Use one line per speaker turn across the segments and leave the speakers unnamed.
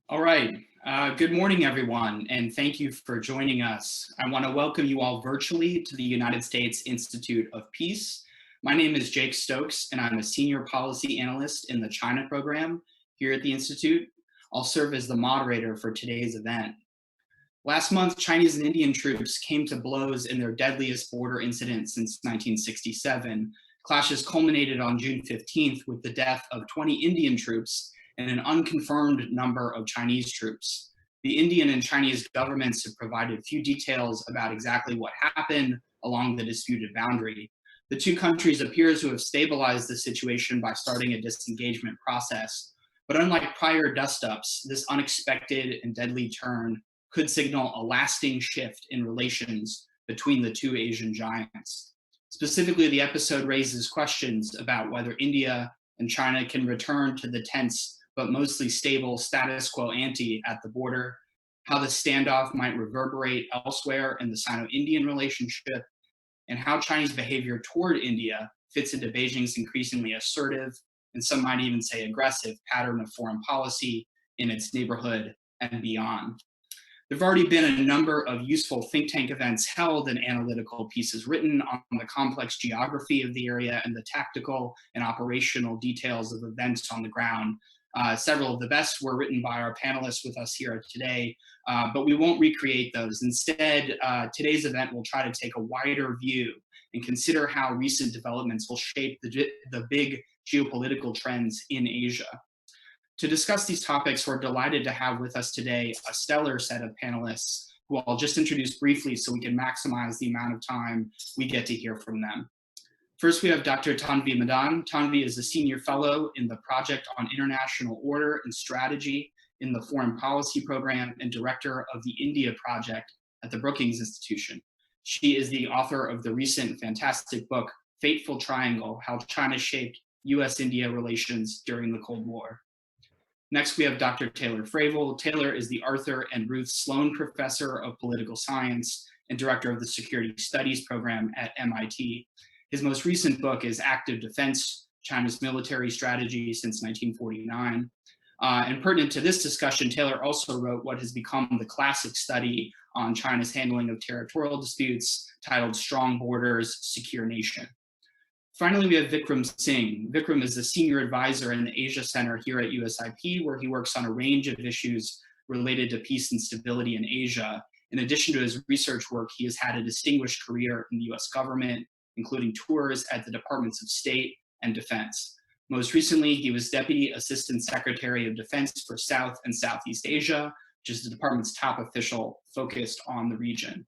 All right. Good morning, everyone, and thank you for joining us. I want to welcome you all virtually to the United States Institute of Peace. My name is Jake Stokes, and I'm a senior policy analyst in the China program here at the Institute. I'll serve as the moderator for today's event. Last month, Chinese and Indian troops came to blows in their deadliest border incident since 1967. Clashes culminated on June 15th with the death of 20 Indian troops and an unconfirmed number of Chinese troops. The Indian and Chinese governments have provided few details about exactly what happened along the disputed boundary. The two countries appear to have stabilized the situation by starting a disengagement process. But unlike prior dustups, this unexpected and deadly turn could signal a lasting shift in relations between the two Asian giants. Specifically, the episode raises questions about whether India and China can return to the tense but mostly stable status quo ante at the border, how the standoff might reverberate elsewhere in the Sino-Indian relationship, and how Chinese behavior toward India fits into Beijing's increasingly assertive, and some might even say aggressive, pattern of foreign policy in its neighborhood and beyond. There have already been a number of useful think tank events held and analytical pieces written on the complex geography of the area and the tactical and operational details of events on the ground. Several of the best were written by our panelists with us here today, but we won't recreate those. Instead, today's event will try to take a wider view and consider how recent developments will shape the big geopolitical trends in Asia. To discuss these topics, we're delighted to have with us today a stellar set of panelists who I'll just introduce briefly so we can maximize the amount of time we get to hear from them. First, we have Dr. Tanvi Madan. Tanvi is a senior fellow in the Project on International Order and Strategy in the Foreign Policy Program and director of the India Project at the Brookings Institution. She is the author of the recent fantastic book, Fateful Triangle, How China Shaped US-India Relations During the Cold War. Next, we have Dr. Taylor Fravel. Taylor is the Arthur and Ruth Sloan Professor of Political Science and Director of the Security Studies Program at MIT. His most recent book is Active Defense, China's Military Strategy since 1949. And pertinent to this discussion, Taylor also wrote what has become the classic study on China's handling of territorial disputes, titled Strong Borders, Secure Nation. Finally, we have Vikram Singh. Vikram is a senior advisor in the Asia Center here at USIP, where he works on a range of issues related to peace and stability in Asia. In addition to his research work, he has had a distinguished career in the US government, including tours at the Departments of State and Defense. Most recently, he was Deputy Assistant Secretary of Defense for South and Southeast Asia, which is the department's top official focused on the region.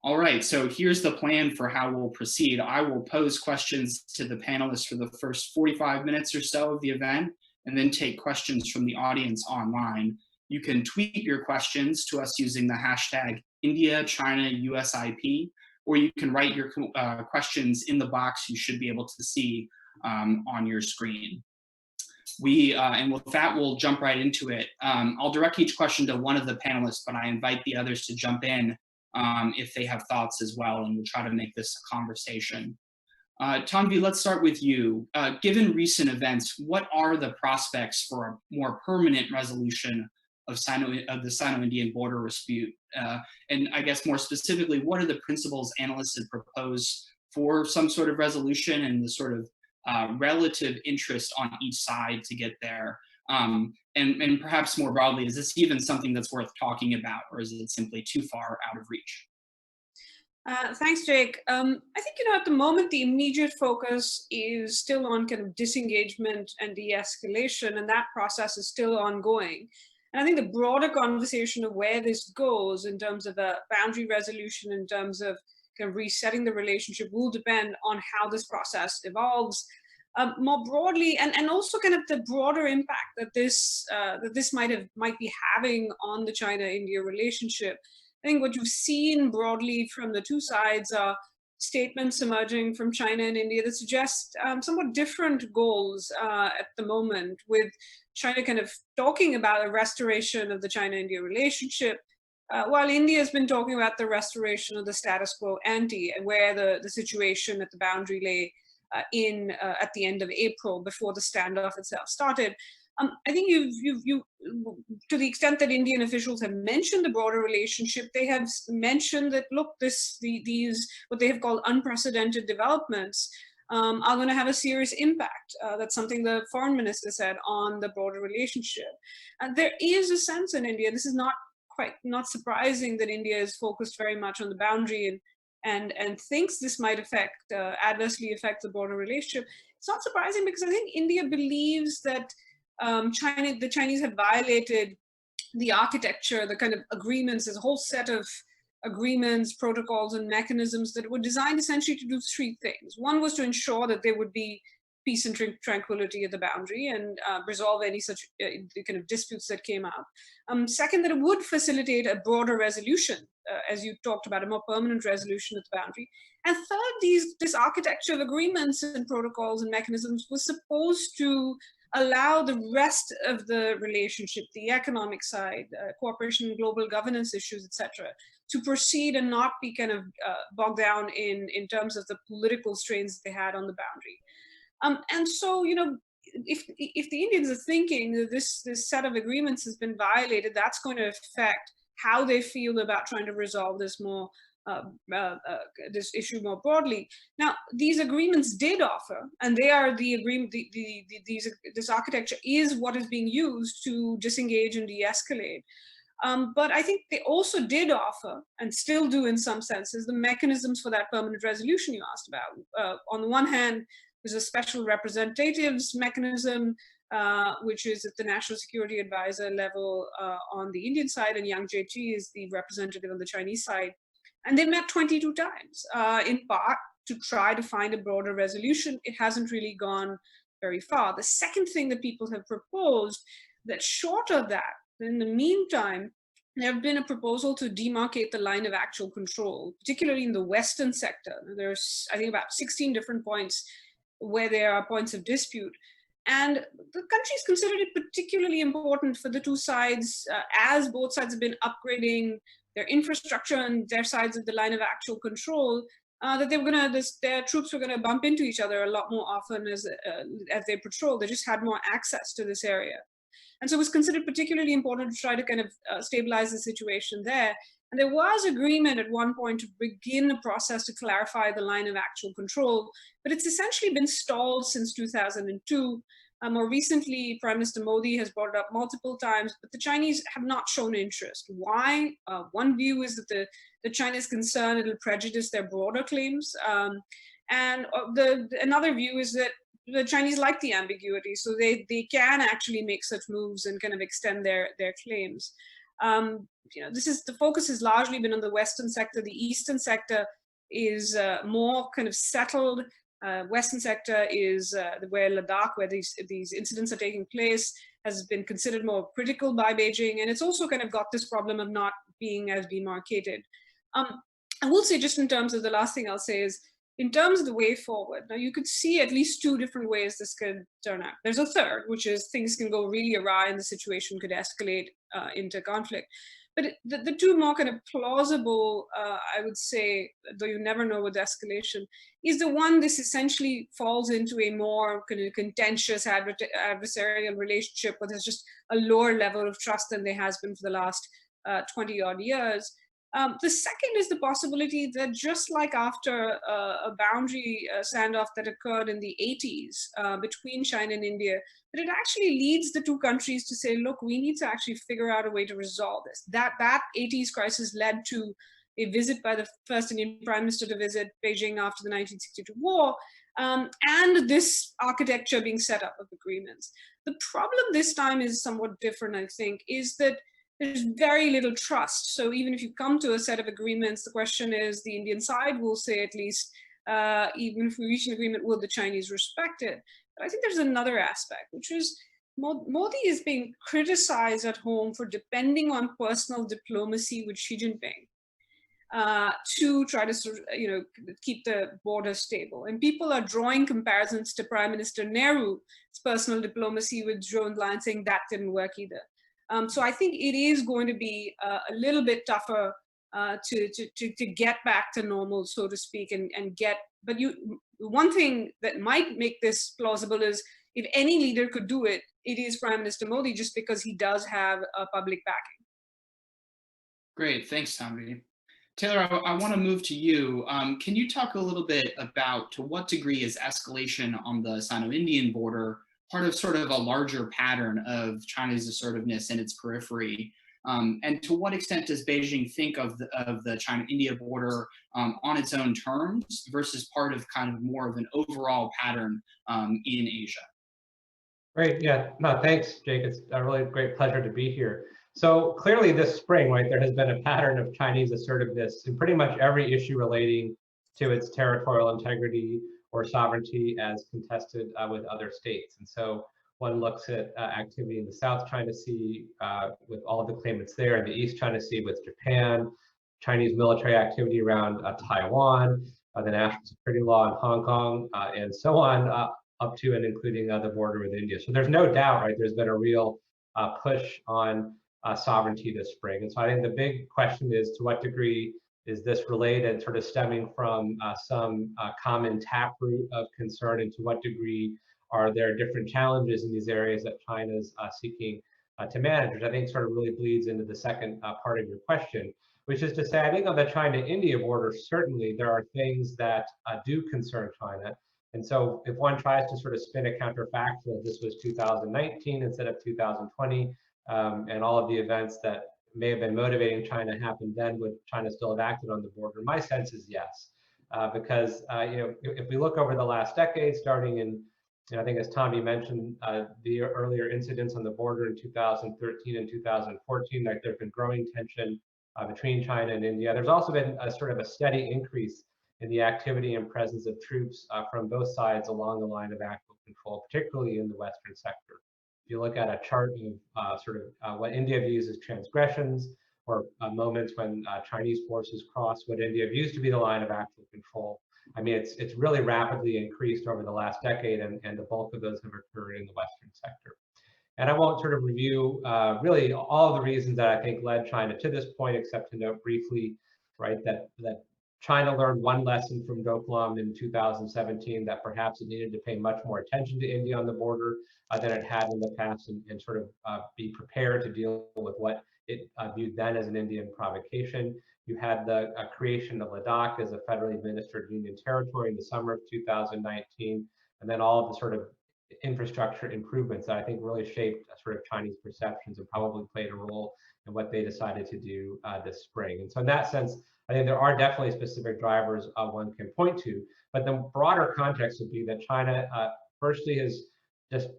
All right, so here's the plan for how we'll proceed. I will pose questions to the panelists for the first 45 minutes or so of the event, and then take questions from the audience online. You can tweet your questions to us using the hashtag IndiaChinaUSIP, or you can write your questions in the box you should be able to see on your screen. And with that, we'll jump right into it. I'll direct each question to one of the panelists, but I invite the others to jump in if they have thoughts as well, and we'll try to make this a conversation. Tanvi, let's start with you. Given recent events, what are the prospects for a more permanent resolution of the Sino-Indian border dispute? And I guess more specifically, what are the principles analysts have proposed for some sort of resolution and the sort of relative interest on each side to get there? And perhaps more broadly, is this even something that's worth talking about, or is it simply too far out of reach?
Thanks, Jake. I think, at the moment, the immediate focus is still on kind of disengagement and de-escalation, and that process is still ongoing. And I think the broader conversation of where this goes in terms of a boundary resolution, in terms of kind of resetting the relationship, will depend on how this process evolves. More broadly, and also kind of the broader impact that this might be having on the China-India relationship. I think what you've seen broadly from the two sides are statements emerging from China and India that suggest somewhat different goals at the moment, with China kind of talking about a restoration of the China-India relationship, while India has been talking about the restoration of the status quo ante, and where the situation at the boundary lay at the end of April, before the standoff itself started. I think to the extent that Indian officials have mentioned the broader relationship, they have mentioned that, look, these what they have called unprecedented developments are going to have a serious impact. That's something the foreign minister said on the broader relationship. And there is a sense in India, this is not surprising that India is focused very much on the boundary and thinks this might adversely affect the broader relationship. It's not surprising because I think India believes that the Chinese have violated the architecture, the kind of agreements. There's a whole set of agreements, protocols, and mechanisms that were designed essentially to do three things. One was to ensure that there would be peace and tranquility at the boundary and resolve any such kind of disputes that came up. Second, that it would facilitate a broader resolution, as you talked about, a more permanent resolution at the boundary. And third, this architecture of agreements and protocols and mechanisms was supposed to allow the rest of the relationship, the economic side, cooperation, global governance issues, etc., to proceed and not be kind of bogged down in terms of the political strains they had on the boundary. And so, if the Indians are thinking that this set of agreements has been violated, that's going to affect how they feel about trying to resolve this this issue more broadly. Now, these agreements did offer, and they are the agreement. This architecture is what is being used to disengage and de-escalate. But I think they also did offer, and still do in some senses, the mechanisms for that permanent resolution you asked about. On the one hand, there's a special representatives mechanism, which is at the National Security Advisor level on the Indian side, and Yang Jiechi is the representative on the Chinese side. And they've met 22 times, in part to try to find a broader resolution. It hasn't really gone very far. The second thing that people have proposed, that short of that, in the meantime, there have been a proposal to demarcate the line of actual control, particularly in the Western sector. There's, I think, about 16 different points where there are points of dispute. And the country's considered it particularly important for the two sides, as both sides have been upgrading their infrastructure and their sides of the line of actual control, that their troops were gonna bump into each other a lot more often as they patrol. They just had more access to this area. And so it was considered particularly important to try to kind of stabilize the situation there. And there was agreement at one point to begin a process to clarify the line of actual control, but it's essentially been stalled since 2002. More recently, Prime Minister Modi has brought it up multiple times, but the Chinese have not shown interest. Why? One view is that the China is concerned it'll prejudice their broader claims. And another view is that the Chinese like the ambiguity, so they can actually make such moves and kind of extend their claims. The focus has largely been on the Western sector. The Eastern sector is more kind of settled. Western sector is where Ladakh, where these incidents are taking place, has been considered more critical by Beijing, and it's also kind of got this problem of not being as demarcated. I will say, just in terms of the last thing I'll say is, in terms of the way forward, now you could see at least two different ways this could turn out. There's a third, which is things can go really awry and the situation could escalate into conflict. But the two more kind of plausible, I would say, though you never know with escalation, is the one this essentially falls into a more kind of contentious adversarial relationship where there's just a lower level of trust than there has been for the last 20 odd years. The second is the possibility that just like after a boundary standoff that occurred in the 80s between China and India, that it actually leads the two countries to say, look, we need to actually figure out a way to resolve this. That 80s crisis led to a visit by the first Indian Prime Minister to visit Beijing after the 1962 war, and this architecture being set up of agreements. The problem this time is somewhat different, I think, is that there's very little trust. So even if you come to a set of agreements, the question is, the Indian side will say at least, even if we reach an agreement, will the Chinese respect it? But I think there's another aspect, which is Modi is being criticized at home for depending on personal diplomacy with Xi Jinping to try to keep the border stable. And people are drawing comparisons to Prime Minister Nehru's personal diplomacy with Zhou Enlai, saying that didn't work either. So I think it is going to be a little bit tougher to get back to normal, so to speak, and get. But one thing that might make this plausible is if any leader could do it, it is Prime Minister Modi, just because he does have a public backing.
Great, thanks, Tanvi. Taylor, I want to move to you. Can you talk a little bit about to what degree is escalation on the Sino-Indian border part of sort of a larger pattern of China's assertiveness in its periphery? And to what extent does Beijing think of the China-India border on its own terms versus part of kind of more of an overall pattern in Asia?
Great. Yeah. No, thanks, Jake. It's a really great pleasure to be here. So clearly this spring, right, there has been a pattern of Chinese assertiveness in pretty much every issue relating to its territorial integrity or sovereignty as contested with other states. And so one looks at activity in the South China Sea with all of the claimants there, in the East China Sea with Japan, Chinese military activity around Taiwan, the national security law in Hong Kong, and so on, up to and including the border with India. So there's no doubt, right, there's been a real push on sovereignty this spring. And so I think the big question is, to what degree is this related, sort of stemming from some common taproot of concern, and to what degree are there different challenges in these areas that China's seeking to manage, which I think sort of really bleeds into the second part of your question, which is to say, I think on the China-India border, certainly there are things that do concern China. And so if one tries to sort of spin a counterfactual, this was 2019 instead of 2020, and all of the events that may have been motivating China happened then, would China still have acted on the border? My sense is yes, because if we look over the last decade, starting in, I think as Tommy mentioned, the earlier incidents on the border in 2013 and 2014, like there's been growing tension between China and India. There's also been a sort of a steady increase in the activity and presence of troops from both sides along the line of actual control, particularly in the Western sector. If you look at a chart of what India views as transgressions, or moments when Chinese forces cross what India views to be the line of actual control, I mean, it's really rapidly increased over the last decade, and the bulk of those have occurred in the Western sector. And I won't sort of review really all of the reasons that I think led China to this point, except to note briefly, right, that China learned one lesson from Doklam in 2017, that perhaps it needed to pay much more attention to India on the border than it had in the past, and sort of be prepared to deal with what it viewed then as an Indian provocation. You had the creation of Ladakh as a federally administered Union territory in the summer of 2019, and then all of the sort of infrastructure improvements that I think really shaped sort of Chinese perceptions and probably played a role in what they decided to do this spring. And so in that sense, I think there are definitely specific drivers one can point to, but the broader context would be that China firstly has just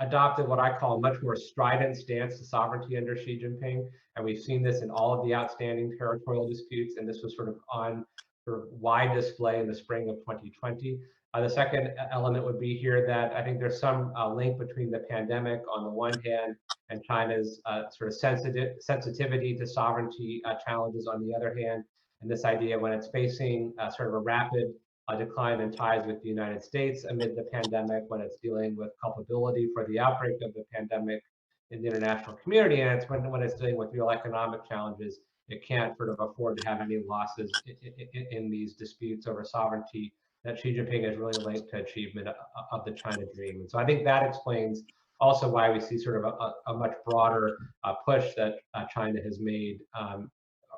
adopted what I call a much more strident stance to sovereignty under Xi Jinping. And we've seen this in all of the outstanding territorial disputes, and this was sort of on sort of wide display in the spring of 2020. The second element would be here that I think there's some link between the pandemic on the one hand and China's sort of sensitivity to sovereignty challenges on the other hand, and this idea when it's facing sort of a rapid decline in ties with the United States amid the pandemic, when it's dealing with culpability for the outbreak of the pandemic in the international community, and it's when it's dealing with real economic challenges, it can't sort of afford to have any losses in these disputes over sovereignty that Xi Jinping is really linked to achievement of the China dream. And so I think that explains also why we see sort of a much broader push that China has made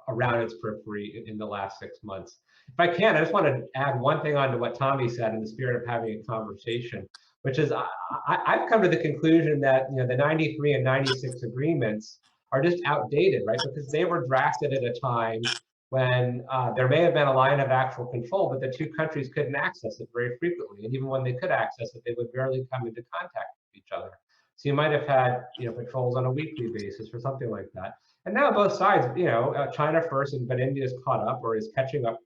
around its periphery in the last 6 months. If I can, I just want to add one thing on to what Tommy said in the spirit of having a conversation, which is I've come to the conclusion that the 93 and 96 agreements are just outdated, right? Because they were drafted at a time when there may have been a line of actual control, but the two countries couldn't access it very frequently. And even when they could access it, they would barely come into contact with each other. So you might have had patrols on a weekly basis or something like that. And now both sides, China first, but India's caught up or is catching up,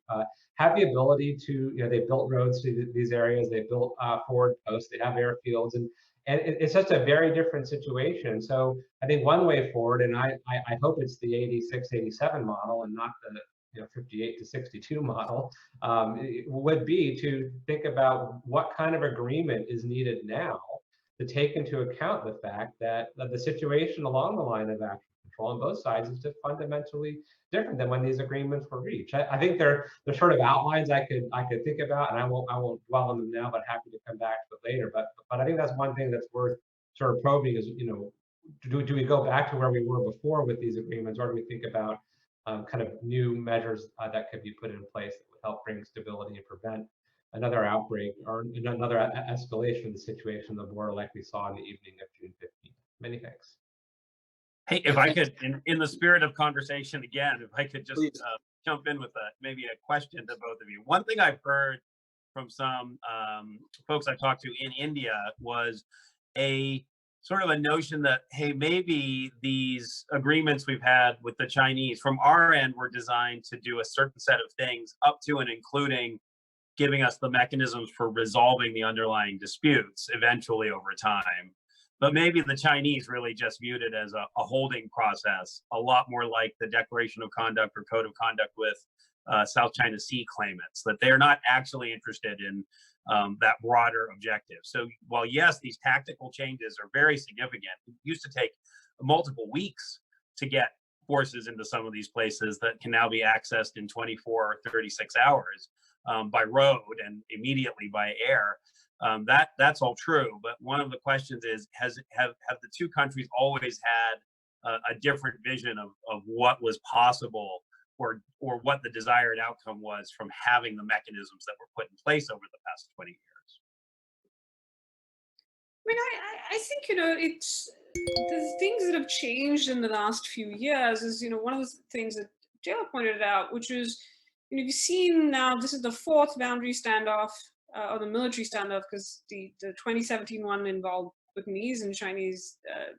have the ability to, they built roads to these areas, they built forward posts, they have airfields, and it's just a very different situation. So I think one way forward, and I hope it's the 86, 87 model and not the 58 to 62 model, would be to think about what kind of agreement is needed now to take into account the fact that the situation along the line of actual control on both sides is just fundamentally different than when these agreements were reached. I think they're sort of outlines I could think about, and I won't dwell on them now, but happy to come back to it later. But I think that's one thing that's worth sort of probing is, do we go back to where we were before with these agreements, or do we think about kind of new measures that could be put in place that would help bring stability and prevent another outbreak or another escalation of the situation on the border like we saw in the evening of June 15th. Many thanks.
Hey, if I could, in the spirit of conversation again, if I could just jump in with maybe a question to both of you. One thing I've heard from some folks I talked to in India was a sort of a notion that, hey, maybe these agreements we've had with the Chinese from our end were designed to do a certain set of things up to and including giving us the mechanisms for resolving the underlying disputes eventually over time. But maybe the Chinese really just viewed it as a holding process, a lot more like the Declaration of Conduct or Code of Conduct with South China Sea claimants, that they're not actually interested in that broader objective. So while yes, these tactical changes are very significant, it used to take multiple weeks to get forces into some of these places that can now be accessed in 24 or 36 hours by road and immediately by air. That's all true. But one of the questions is, have the two countries always had a different vision of what was possible or what the desired outcome was from having the mechanisms that were put in place over the past 20 years?
I mean, I think, it's the things that have changed in the last few years is, one of the things that Taylor pointed out, which is, you've seen now, this is the fourth boundary standoff, or the military standoff, because the 2017 one involved Bhutanese and Chinese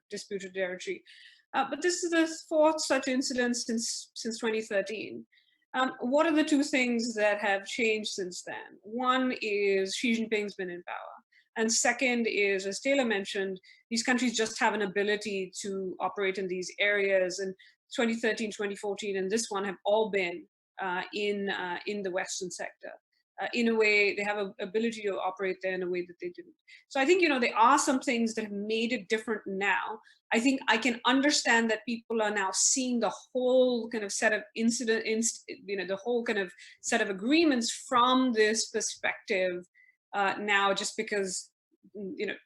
disputed territory. But this is the fourth such incident since 2013. What are the two things that have changed since then? One is Xi Jinping's been in power. And second is, as Taylor mentioned, these countries just have an ability to operate in these areas. And 2013, 2014, and this one have all been in the Western sector. In a way, they have an ability to operate there in a way that they didn't. So I think, there are some things that have made it different now. I think I can understand that people are now seeing the whole kind of set of the whole kind of set of agreements from this perspective now, just because,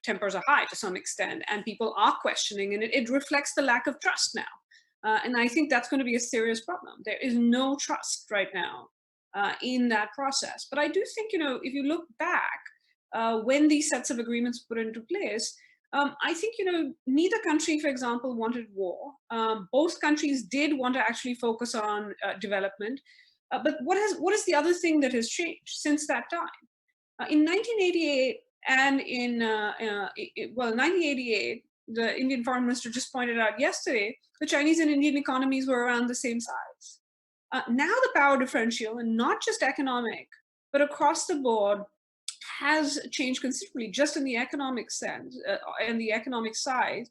tempers are high to some extent and people are questioning, and it reflects the lack of trust now. And I think that's going to be a serious problem. There is no trust right now in that process. But I do think, if you look back, when these sets of agreements put into place, I think, neither country, for example, wanted war. Both countries did want to actually focus on development. But what is the other thing that has changed since that time? In 1988 and in 1988, the Indian foreign minister just pointed out yesterday, the Chinese and Indian economies were around the same size. Now the power differential, and not just economic, but across the board, has changed considerably just in the economic sense and the economic side.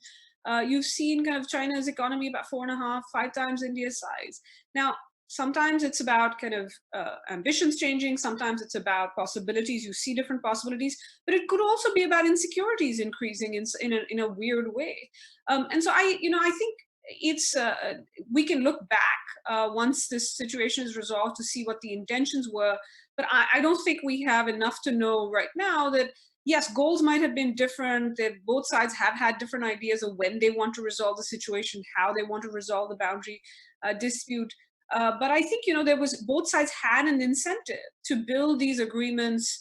You've seen kind of China's economy about 4.5, 5 times India's size. Now, sometimes it's about kind of ambitions changing. Sometimes it's about possibilities. You see different possibilities, but it could also be about insecurities increasing in a weird way. And so I think it's we can look back once this situation is resolved to see what the intentions were. But I don't think we have enough to know right now that, yes, goals might have been different, that both sides have had different ideas of when they want to resolve the situation, how they want to resolve the boundary dispute. But I think, both sides had an incentive to build these agreements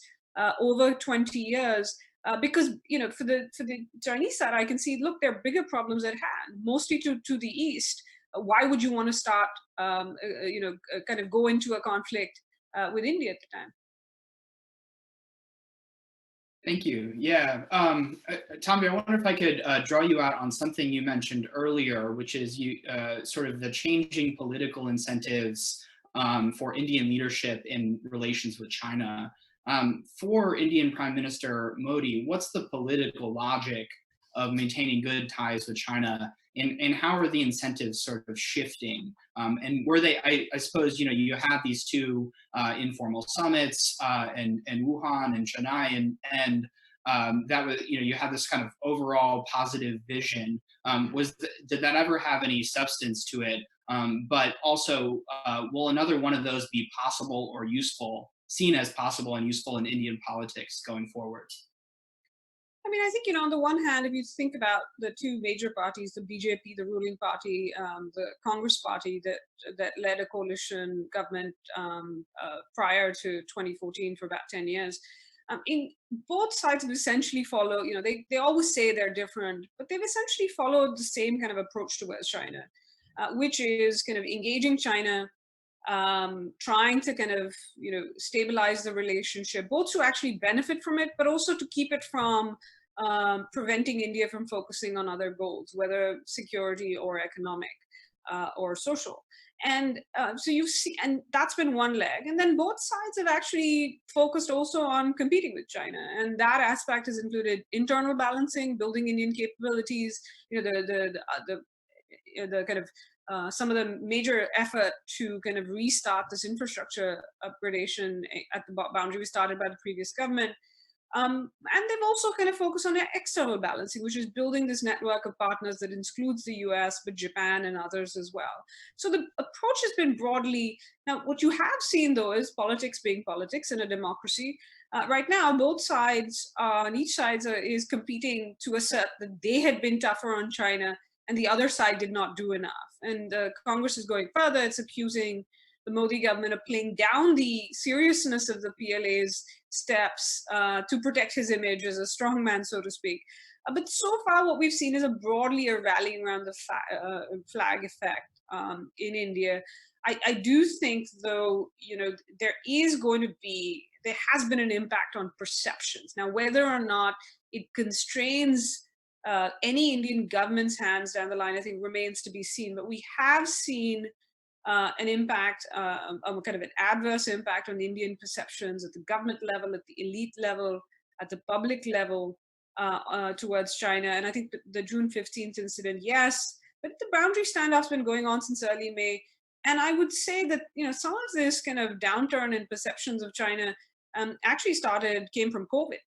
over 20 years. Because, for the Chinese side, I can see, look, there are bigger problems at hand, mostly to the east. Why would you want to start, kind of go into a conflict with India at the time?
Thank you. Yeah. Tommy, I wonder if I could draw you out on something you mentioned earlier, which is sort of the changing political incentives for Indian leadership in relations with China. For Indian Prime Minister Modi, what's the political logic of maintaining good ties with China, and how are the incentives sort of shifting? And were they, I suppose, you had these two informal summits in Wuhan and Chennai, and that was, you had this kind of overall positive vision. Did that ever have any substance to it? But also, will another one of those be possible or useful, seen as possible and useful in Indian politics going forward?
I mean, I think, on the one hand, if you think about the two major parties, the BJP, the ruling party, the Congress party that led a coalition government prior to 2014 for about 10 years, in both sides have essentially follow, they always say they're different, but they've essentially followed the same kind of approach towards China, which is kind of engaging China, trying to kind of stabilize the relationship, both to actually benefit from it, but also to keep it from preventing India from focusing on other goals, whether security or economic or social. And so you see, and that's been one leg. And then both sides have actually focused also on competing with China, and that aspect has included internal balancing, building Indian capabilities, the kind of some of the major effort to kind of restart this infrastructure upgradation at the boundary was started by the previous government. And they've also kind of focused on external balancing, which is building this network of partners that includes the US, but Japan and others as well. So the approach has been broadly, now what you have seen though is politics being politics in a democracy. Right now, both sides on each side is competing to assert that they had been tougher on China and the other side did not do enough. And Congress is going further. It's accusing the Modi government of playing down the seriousness of the PLA's steps to protect his image as a strongman, so to speak. But so far, what we've seen is broadly a rallying around the flag effect in India. I do think, though, there has been an impact on perceptions. Now, whether or not it constrains any Indian government's hands down the line, I think remains to be seen. But we have seen an impact, kind of an adverse impact on Indian perceptions at the government level, at the elite level, at the public level towards China. And I think the June 15th incident, yes, but the boundary standoff's been going on since early May. And I would say that, some of this kind of downturn in perceptions of China actually came from COVID.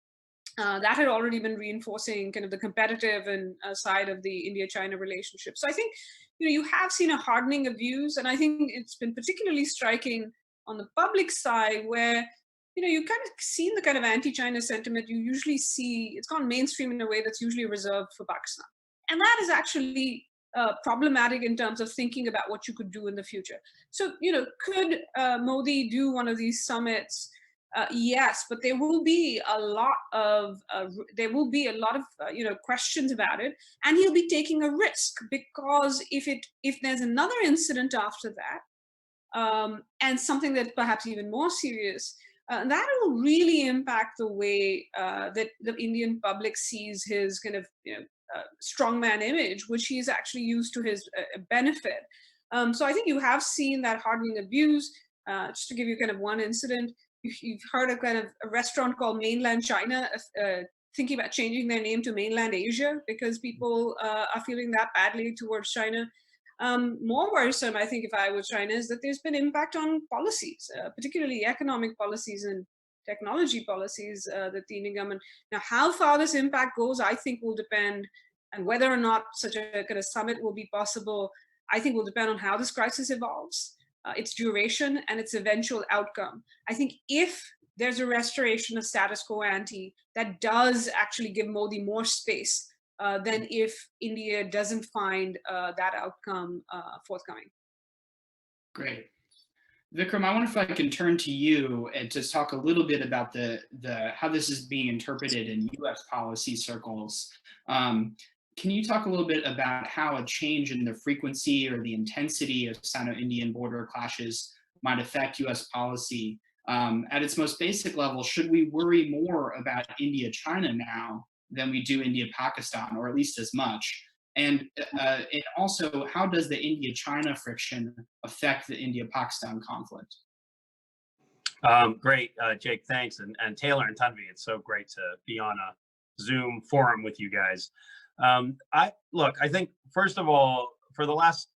That had already been reinforcing kind of the competitive and side of the India-China relationship. So I think, you have seen a hardening of views, and I think it's been particularly striking on the public side where, you kind of seen the kind of anti-China sentiment you usually see. It's gone mainstream in a way that's usually reserved for Pakistan. And that is actually problematic in terms of thinking about what you could do in the future. So, could Modi do one of these summits? Yes, but there will be a lot of questions about it, and he'll be taking a risk, because if there's another incident after that, and something that's perhaps even more serious, that will really impact the way that the Indian public sees his kind of strongman image, which he's actually used to his benefit. So I think you have seen that hardening of views. Just to give you kind of one incident. You've heard of kind of a restaurant called Mainland China thinking about changing their name to Mainland Asia because people are feeling that badly towards China. More worrisome, I think, if I were China, is that there's been impact on policies, particularly economic policies and technology policies that the Indian government. Now, how far this impact goes, I think will depend, and whether or not such a kind of summit will be possible, I think will depend on how this crisis evolves. Its duration and its eventual outcome. I think if there's a restoration of status quo ante, that does actually give Modi more space than if India doesn't find that outcome forthcoming.
Great. Vikram, I wonder if I can turn to you and just talk a little bit about the how this is being interpreted in U.S. policy circles. Can you talk a little bit about how a change in the frequency or the intensity of Sino-Indian border clashes might affect U.S. policy? At its most basic level, should we worry more about India-China now than we do India-Pakistan, or at least as much? And also, how does the India-China friction affect the India-Pakistan conflict?
Great, Jake, thanks. And Taylor and Tanvi, it's so great to be on a Zoom forum with you guys. I think, first of all, for the last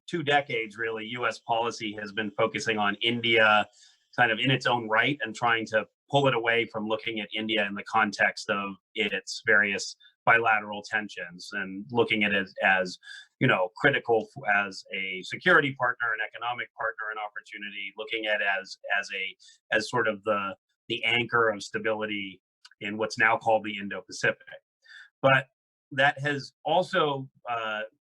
2 decades, really, U.S. policy has been focusing on India kind of in its own right and trying to pull it away from looking at India in the context of its various bilateral tensions and looking at it as, you know, critical as a security partner, an economic partner, an opportunity, looking at it as sort of the anchor of stability in what's now called the Indo-Pacific. But that has also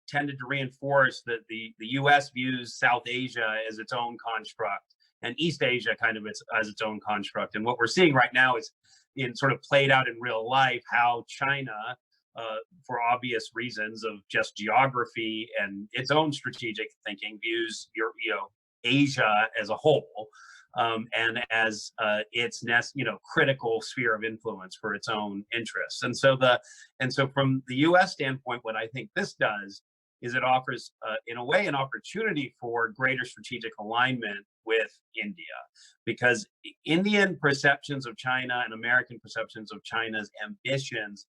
tended to reinforce that the U.S. views South Asia as its own construct and East Asia kind of as its own construct. And what we're seeing right now is in sort of played out in real life how China, for obvious reasons of just geography and its own strategic thinking, views Asia as a whole and as its critical sphere of influence for its own interests. And so from the U.S. standpoint, what I think this does is it offers, in a way, an opportunity for greater strategic alignment with India, because Indian perceptions of China and American perceptions of China's ambitions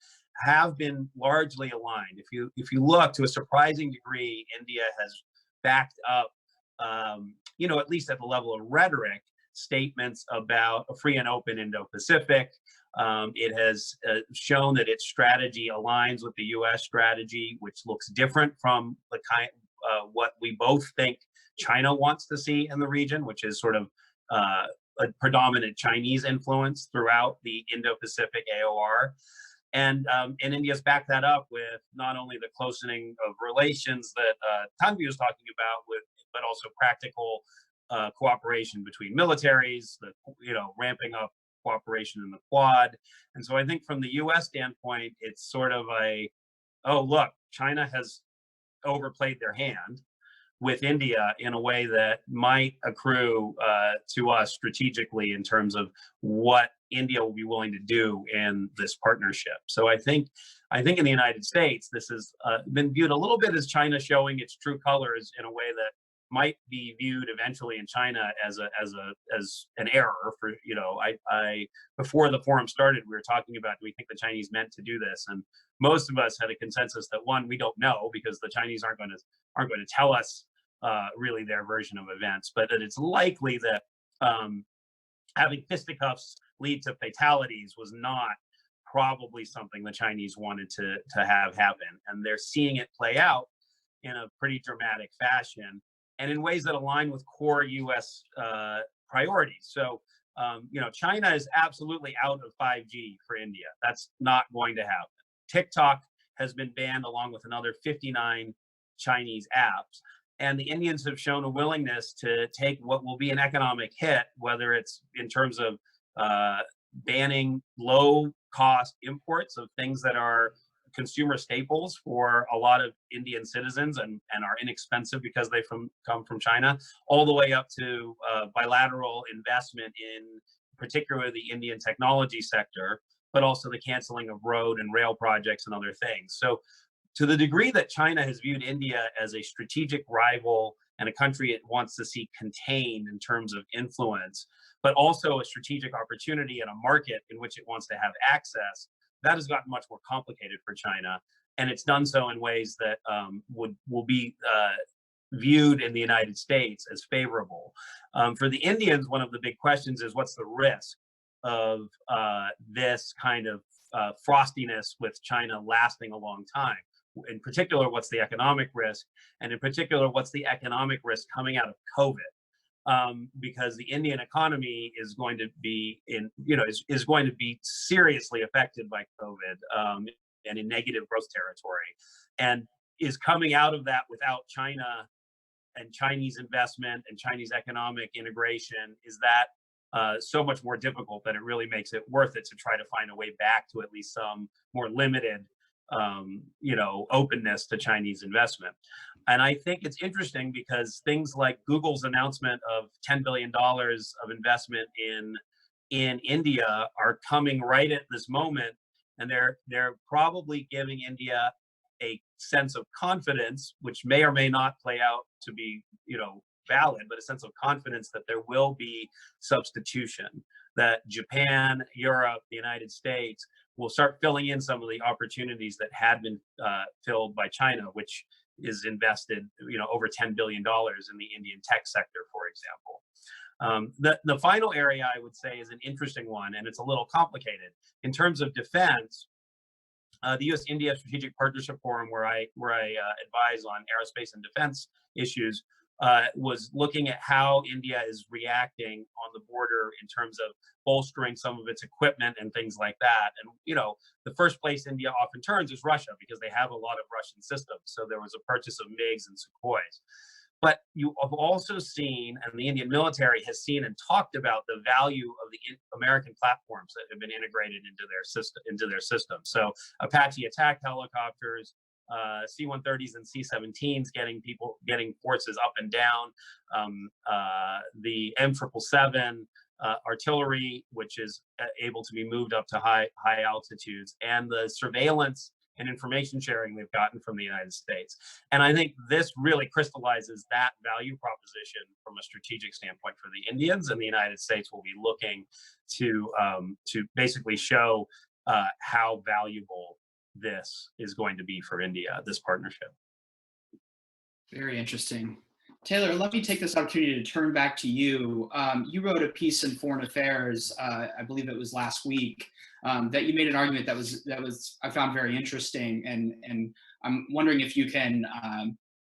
have been largely aligned. If you look, to a surprising degree, India has backed up, at least at the level of rhetoric, statements about a free and open Indo-Pacific. It has shown that its strategy aligns with the U.S. strategy, which looks different from the what we both think China wants to see in the region, which is sort of a predominant Chinese influence throughout the Indo-Pacific AOR. And India's backed that up with not only the closening of relations that Tanvi was talking about, but also practical cooperation between militaries, ramping up cooperation in the Quad. And so I think from the U.S. standpoint, it's sort of oh, look, China has overplayed their hand with India in a way that might accrue to us strategically in terms of what India will be willing to do in this partnership. So I think in the United States, this has been viewed a little bit as China showing its true colors in a way that might be viewed eventually in China as an error. For before the forum started, we were talking about, do we think the Chinese meant to do this? And most of us had a consensus that, one, we don't know, because the Chinese aren't going to tell us really their version of events, but that it's likely that having fisticuffs lead to fatalities was not probably something the Chinese wanted to have happen, and they're seeing it play out in a pretty dramatic fashion, and in ways that align with core U.S. priorities. So, China is absolutely out of 5G for India. That's not going to happen. TikTok has been banned along with another 59 Chinese apps. And the Indians have shown a willingness to take what will be an economic hit, whether it's in terms of banning low-cost imports of things that are consumer staples for a lot of Indian citizens and are inexpensive because they come from China, all the way up to bilateral investment in particularly the Indian technology sector, but also the canceling of road and rail projects and other things. So to the degree that China has viewed India as a strategic rival and a country it wants to see contained in terms of influence, but also a strategic opportunity in a market in which it wants to have access, that has gotten much more complicated for China. And it's done so in ways that will be viewed in the United States as favorable. For the Indians, one of the big questions is, what's the risk of this kind of frostiness with China lasting a long time? In particular, what's the economic risk? And in particular, what's the economic risk coming out of COVID? Because the Indian economy is going to be is going to be seriously affected by COVID and in negative growth territory, and is coming out of that without China and Chinese investment and Chinese economic integration. Is that so much more difficult that it really makes it worth it to try to find a way back to at least some more limited openness to Chinese investment. And I think it's interesting because things like Google's announcement of $10 billion of investment in India are coming right at this moment, and they're probably giving India a sense of confidence, which may or may not play out to be valid, but a sense of confidence that there will be substitution, that Japan, Europe, the United States will start filling in some of the opportunities that had been filled by China, which is invested, over $10 billion in the Indian tech sector, for example. The final area I would say is an interesting one, and it's a little complicated. In terms of defense, the U.S.-India Strategic Partnership Forum, where I advise on aerospace and defense issues, was looking at how India is reacting on the border in terms of bolstering some of its equipment and things like that. And the first place India often turns is Russia, because they have a lot of Russian systems. So there was a purchase of MiGs and Sukhois. But you have also seen, and the Indian military has seen and talked about, the value of the American platforms that have been integrated into their system. So Apache attack helicopters, C-130s and C-17s getting forces up and down, the M777 artillery, which is able to be moved up to high altitudes, and the surveillance and information sharing they've gotten from the United States. And I think this really crystallizes that value proposition from a strategic standpoint for the Indians, and the United States will be looking to basically show how valuable this is going to be for India, this partnership.
Very interesting. Taylor, let me take this opportunity to turn back to you. You wrote a piece in Foreign Affairs, I believe it was last week, that you made an argument that was I found very interesting, and I'm wondering if you can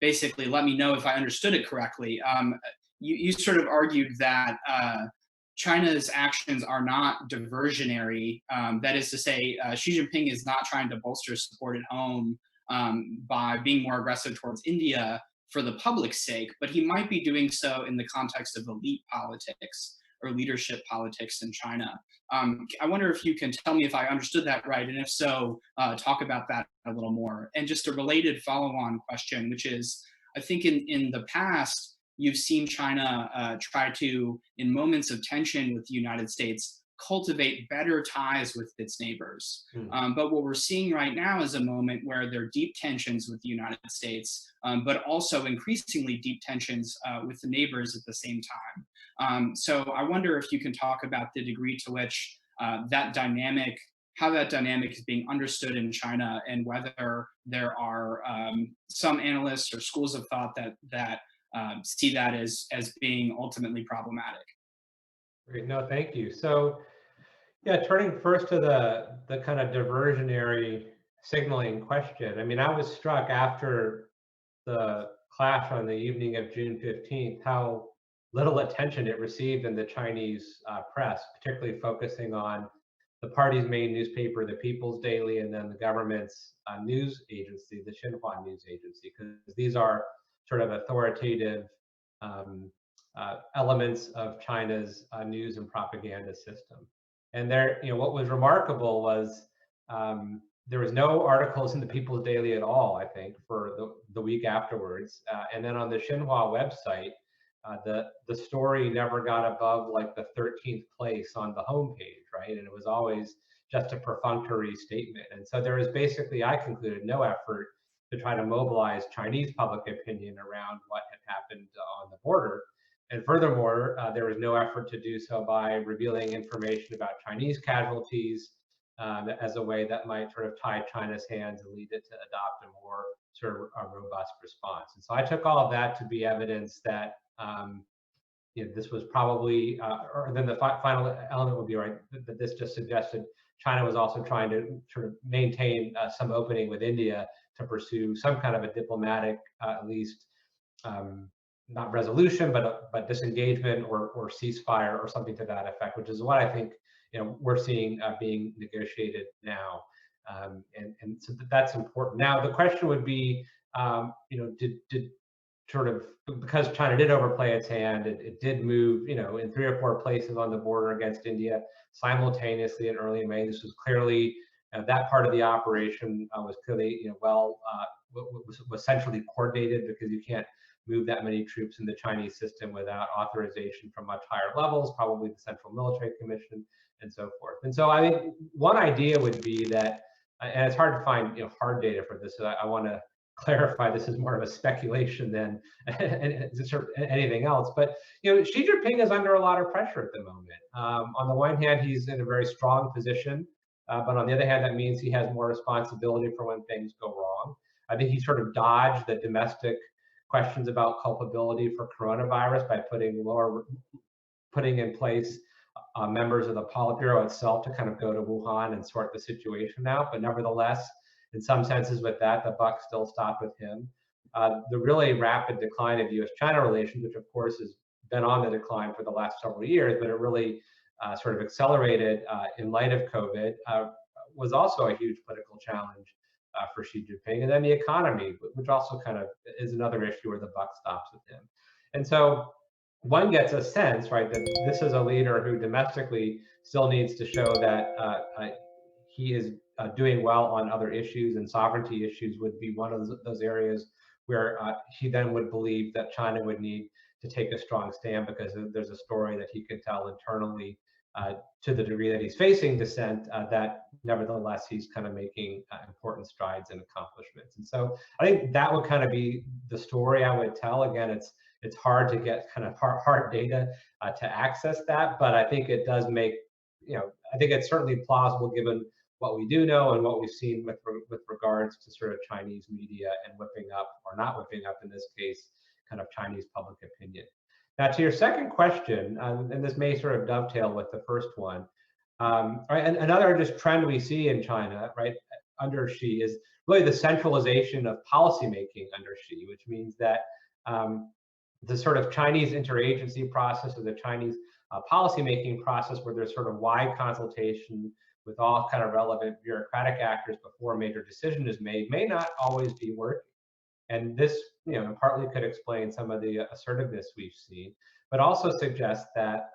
basically let me know if I understood it correctly. You sort of argued that China's actions are not diversionary. That is to say, Xi Jinping is not trying to bolster support at home by being more aggressive towards India for the public's sake, but he might be doing so in the context of elite politics or leadership politics in China. I wonder if you can tell me if I understood that right, and if so, talk about that a little more. And just a related follow-on question, which is, I think in the past, you've seen China try to, in moments of tension with the United States, cultivate better ties with its neighbors. But what we're seeing right now is a moment where there are deep tensions with the United States, but also increasingly deep tensions with the neighbors at the same time. So I wonder if you can talk about the degree to which how that dynamic is being understood in China, and whether there are some analysts or schools of thought that see that as being ultimately problematic.
Great, no, thank you. So, yeah, turning first to the kind of diversionary signaling question. I mean, I was struck after the clash on the evening of June 15th, how little attention it received in the Chinese press, particularly focusing on the party's main newspaper, the People's Daily, and then the government's news agency, the Xinhua news agency, because these are sort of authoritative elements of China's news and propaganda system. And there, what was remarkable was there was no articles in the People's Daily at all, I think, for the week afterwards. And then on the Xinhua website, the story never got above like the 13th place on the homepage, right? And it was always just a perfunctory statement. And so there was basically, I concluded, no effort to try to mobilize Chinese public opinion around what had happened on the border. And furthermore, there was no effort to do so by revealing information about Chinese casualties as a way that might sort of tie China's hands and lead it to adopt a more sort of a robust response. And so I took all of that to be evidence that this was probably, or then the final element would be, right, that this just suggested China was also trying to sort of maintain some opening with India to pursue some kind of a diplomatic, at least, not resolution, but disengagement or ceasefire or something to that effect, which is what I think we're seeing being negotiated now, and so that's important. Now the question would be, did sort of, because China did overplay its hand, it did move in 3 or 4 places on the border against India simultaneously in early May. This was clearly that part of the operation was clearly was centrally coordinated, because you can't move that many troops in the Chinese system without authorization from much higher levels, probably the Central Military Commission, and so forth. And so I think one idea would be that, and it's hard to find hard data for this, so I want to clarify this is more of a speculation than anything else, but Xi Jinping is under a lot of pressure at the moment. On the one hand, he's in a very strong position, but on the other hand, that means he has more responsibility for when things go wrong. I think he sort of dodged the domestic questions about culpability for coronavirus by putting lower putting in place members of the Politburo itself to kind of go to Wuhan and sort the situation out. But nevertheless, in some senses with that, the buck still stopped with him. The really rapid decline of US-China relations, which of course has been on the decline for the last several years, but it really sort of accelerated in light of COVID, was also a huge political challenge for Xi Jinping. And then the economy, which also kind of is another issue where the buck stops with him. And so one gets a sense, right, that this is a leader who domestically still needs to show that he is doing well on other issues, and sovereignty issues would be one of those areas where he then would believe that China would need to take a strong stand, because there's a story that he could tell internally to the degree that he's facing dissent, that nevertheless he's kind of making important strides and accomplishments. And so I think that would kind of be the story I would tell. Again, it's hard to get kind of hard data to access that, but I think it does make, I think it's certainly plausible given what we do know and what we've seen with regards to sort of Chinese media and whipping up, or not whipping up in this case, kind of Chinese public opinion. Now, to your second question, and this may sort of dovetail with the first one, right, and another just trend we see in China, right, under Xi is really the centralization of policymaking under Xi, which means that the sort of Chinese interagency process, or the Chinese policymaking process, where there's sort of wide consultation with all kind of relevant bureaucratic actors before a major decision is made, may not always be working. And this, partly could explain some of the assertiveness we've seen, but also suggests that,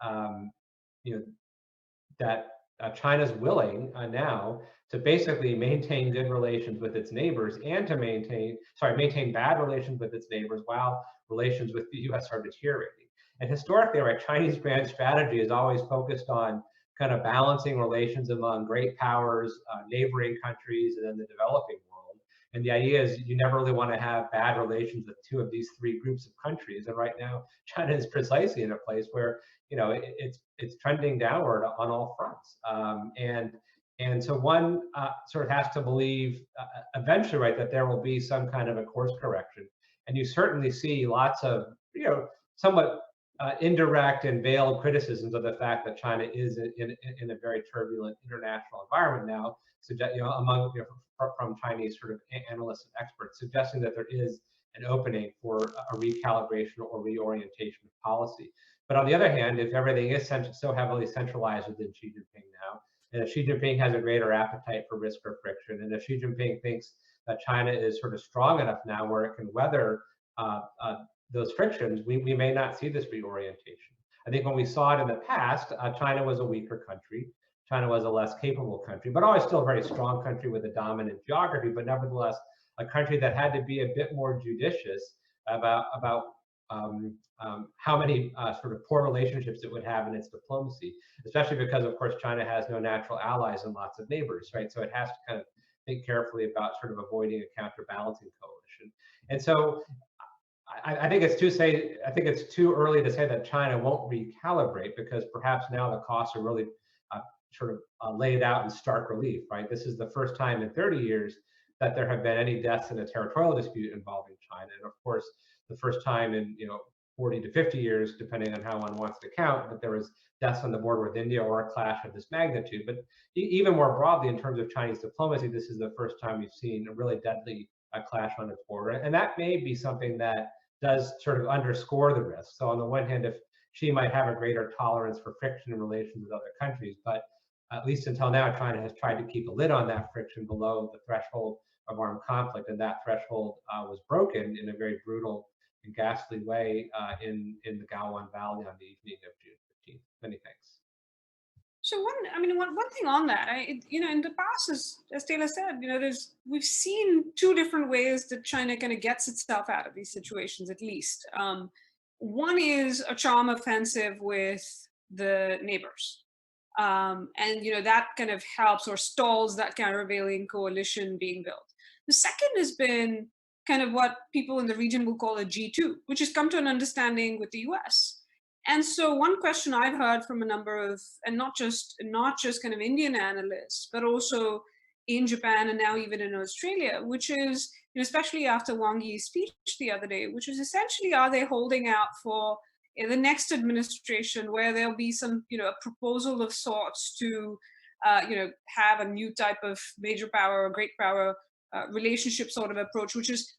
China's willing now to basically maintain good relations with its neighbors, and to maintain bad relations with its neighbors while relations with the US are deteriorating. And historically, right, Chinese grand strategy is always focused on kind of balancing relations among great powers, neighboring countries, and then the developing world. And the idea is you never really want to have bad relations with two of these three groups of countries. And right now, China is precisely in a place where it's trending downward on all fronts. And so one sort of has to believe eventually, right, that there will be some kind of a course correction. And you certainly see lots of somewhat indirect and veiled criticisms of the fact that China is in a very turbulent international environment now, among from Chinese sort of analysts and experts, suggesting that there is an opening for a recalibration or reorientation of policy. But on the other hand, if everything is so heavily centralized within Xi Jinping now, and if Xi Jinping has a greater appetite for risk or friction, and if Xi Jinping thinks that China is sort of strong enough now where it can weather those frictions, we may not see this reorientation. I think when we saw it in the past, China was a weaker country. China was a less capable country, but always still a very strong country with a dominant geography, but nevertheless a country that had to be a bit more judicious about how many sort of poor relationships it would have in its diplomacy, especially because, of course, China has no natural allies and lots of neighbors, right? So it has to kind of think carefully about sort of avoiding a counterbalancing coalition. And so I think it's too early to say that China won't recalibrate, because perhaps now the costs are really sort of laid out in stark relief, right? This is the first time in 30 years that there have been any deaths in a territorial dispute involving China, and of course, the first time in 40 to 50 years, depending on how one wants to count, that there was deaths on the border with India or a clash of this magnitude. But even more broadly, in terms of Chinese diplomacy, this is the first time we've seen a really deadly clash on its border, and that may be something that does sort of underscore the risk. So on the one hand, if Xi might have a greater tolerance for friction in relations with other countries, but at least until now, China has tried to keep a lid on that friction below the threshold of armed conflict, and that threshold was broken in a very brutal and ghastly way in the Gaowan Valley on the evening of June 15th. Many thanks.
So one thing on that, in the past, as Taylor said, we've seen two different ways that China kind of gets itself out of these situations, at least. One is a charm offensive with the neighbors. And that kind of helps or stalls that countervailing coalition being built. The second has been kind of what people in the region will call a G2, which has come to an understanding with the US. And so one question I've heard from a number of, and not just kind of Indian analysts, but also in Japan and now even in Australia, which is, especially after Wang Yi's speech the other day, which is essentially, are they holding out for in the next administration, where there'll be some, a proposal of sorts to, have a new type of major power or great power relationship sort of approach, which is,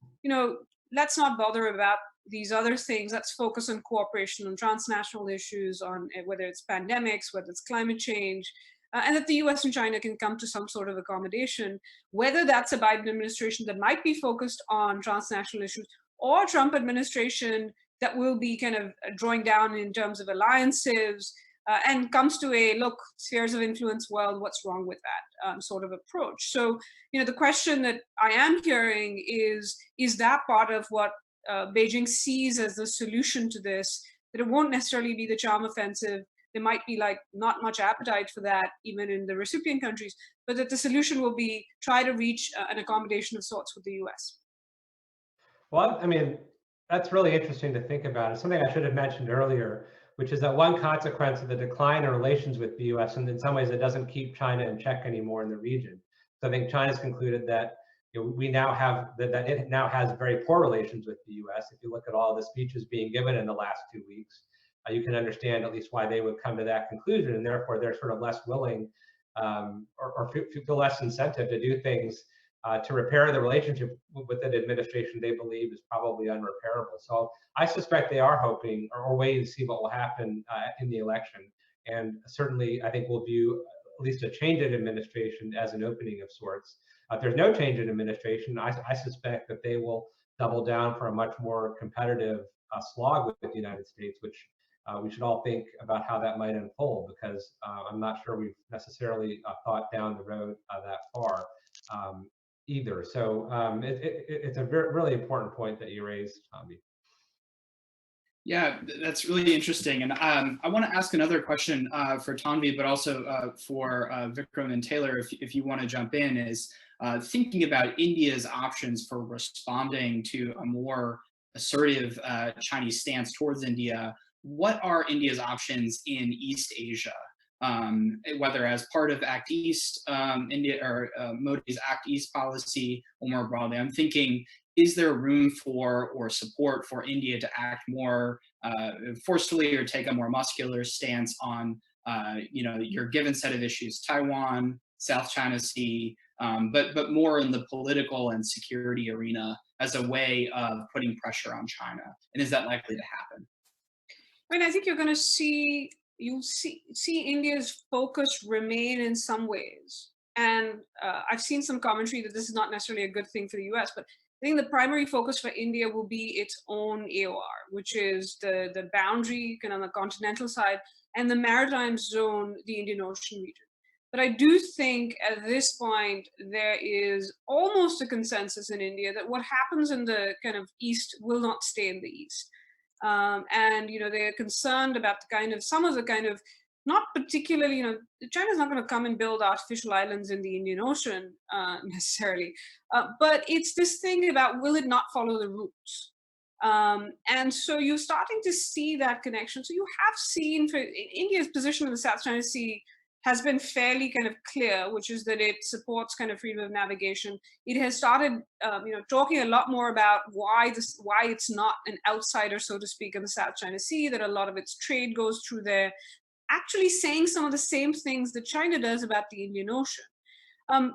let's not bother about these other things. Let's focus on cooperation on transnational issues, on whether it's pandemics, whether it's climate change, and that the US and China can come to some sort of accommodation, whether that's a Biden administration that might be focused on transnational issues, or Trump administration that will be kind of drawing down in terms of alliances, and comes to a look, spheres of influence world, what's wrong with that sort of approach. So, the question that I am hearing is that part of what Beijing sees as the solution to this, that it won't necessarily be the charm offensive. There might be like not much appetite for that, even in the recipient countries, but that the solution will be try to reach an accommodation of sorts with the US.
Well, I mean, that's really interesting to think about. It's something I should have mentioned earlier, which is that one consequence of the decline in relations with the US, and in some ways it doesn't keep China in check anymore in the region. So I think China's concluded that we now have that it now has very poor relations with the US. If you look at all the speeches being given in the last 2 weeks, you can understand at least why they would come to that conclusion, and therefore they're sort of less willing or feel less incentive to do things to repair the relationship with an administration they believe is probably unrepairable. So I suspect they are hoping or waiting to see what will happen in the election. And certainly, I think we'll view at least a change in administration as an opening of sorts. If there's no change in administration, I suspect that they will double down for a much more competitive slog with the United States, which we should all think about how that might unfold, because I'm not sure we've necessarily thought down the road that far either. So it's a really important point that you raised, Tommy.
Yeah, that's really interesting. And I want to ask another question for Tanvi, but also for Vikram and Taylor, if you want to jump in, is thinking about India's options for responding to a more assertive Chinese stance towards India. What are India's options in East Asia? Whether as part of Act East, India, or Modi's Act East policy, or more broadly, I'm thinking, is there room for or support for India to act more forcefully or take a more muscular stance on, your given set of issues, Taiwan, South China Sea, but more in the political and security arena as a way of putting pressure on China? And is that likely to happen?
I mean, I think you'll see India's focus remain in some ways. And I've seen some commentary that this is not necessarily a good thing for the US, but I think the primary focus for India will be its own AOR, which is the boundary kind of on the continental side, and the maritime zone, the Indian Ocean region. But I do think at this point, there is almost a consensus in India that what happens in the kind of East will not stay in the East. And they're concerned about some of the kind of not particularly, China's not going to come and build artificial islands in the Indian Ocean necessarily, but it's this thing about, will it not follow the routes? And so you're starting to see that connection. So you have seen India's position in the South China Sea has been fairly kind of clear, which is that it supports kind of freedom of navigation. It has started, talking a lot more about why it's not an outsider, so to speak, in the South China Sea, that a lot of its trade goes through there, actually saying some of the same things that China does about the Indian Ocean.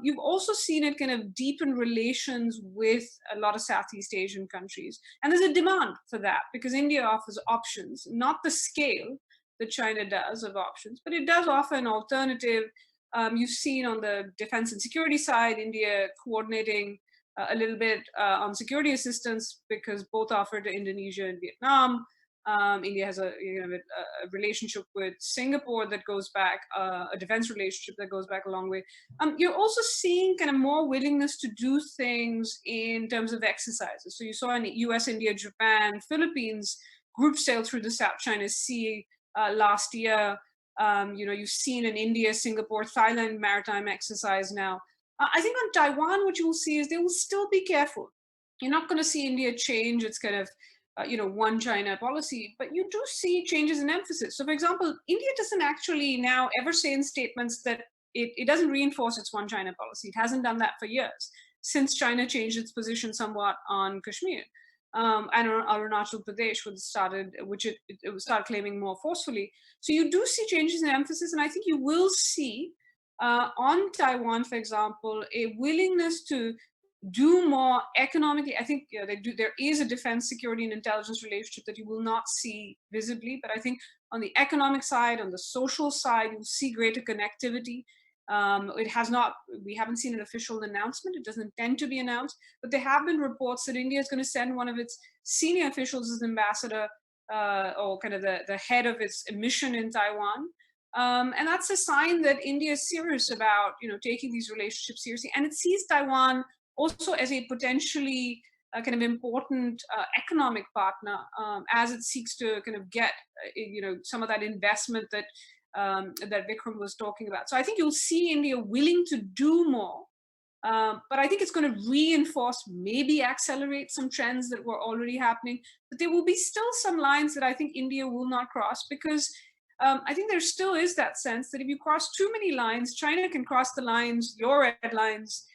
You've also seen it kind of deepen relations with a lot of Southeast Asian countries. And there's a demand for that because India offers options, not the scale that China does of options, but it does offer an alternative. You've seen on the defense and security side, India coordinating a little bit on security assistance, because both offer to Indonesia and Vietnam. India has a relationship with Singapore that goes back, a defense relationship that goes back a long way. You're also seeing kind of more willingness to do things in terms of exercises. So you saw in US, India, Japan, Philippines group sail through the South China Sea last year. You've seen in India, Singapore, Thailand maritime exercise now. I think on Taiwan, what you will see is they will still be careful. You're not going to see India change its kind of one China policy, but you do see changes in emphasis. So for example, India doesn't actually now ever say in statements that it doesn't reinforce its one China policy. It hasn't done that for years, since China changed its position somewhat on Kashmir. and Arunachal Pradesh, which it started claiming more forcefully. So you do see changes in emphasis, and I think you will see on Taiwan, for example, a willingness to do more economically. I think there is a defense, security, and intelligence relationship that you will not see visibly, but I think on the economic side, on the social side, you'll see greater connectivity. We haven't seen an official announcement. It doesn't intend to be announced, but there have been reports that India is going to send one of its senior officials as ambassador, or kind of the head of its mission in Taiwan. And that's a sign that India is serious about, taking these relationships seriously. And it sees Taiwan also as a potentially kind of important economic partner, as it seeks to kind of get, some of that investment that Vikram was talking about. So I think you'll see India willing to do more, but I think it's going to reinforce, maybe accelerate some trends that were already happening. But there will be still some lines that I think India will not cross, because I think there still is that sense that if you cross too many lines, China can cross the lines, your red lines,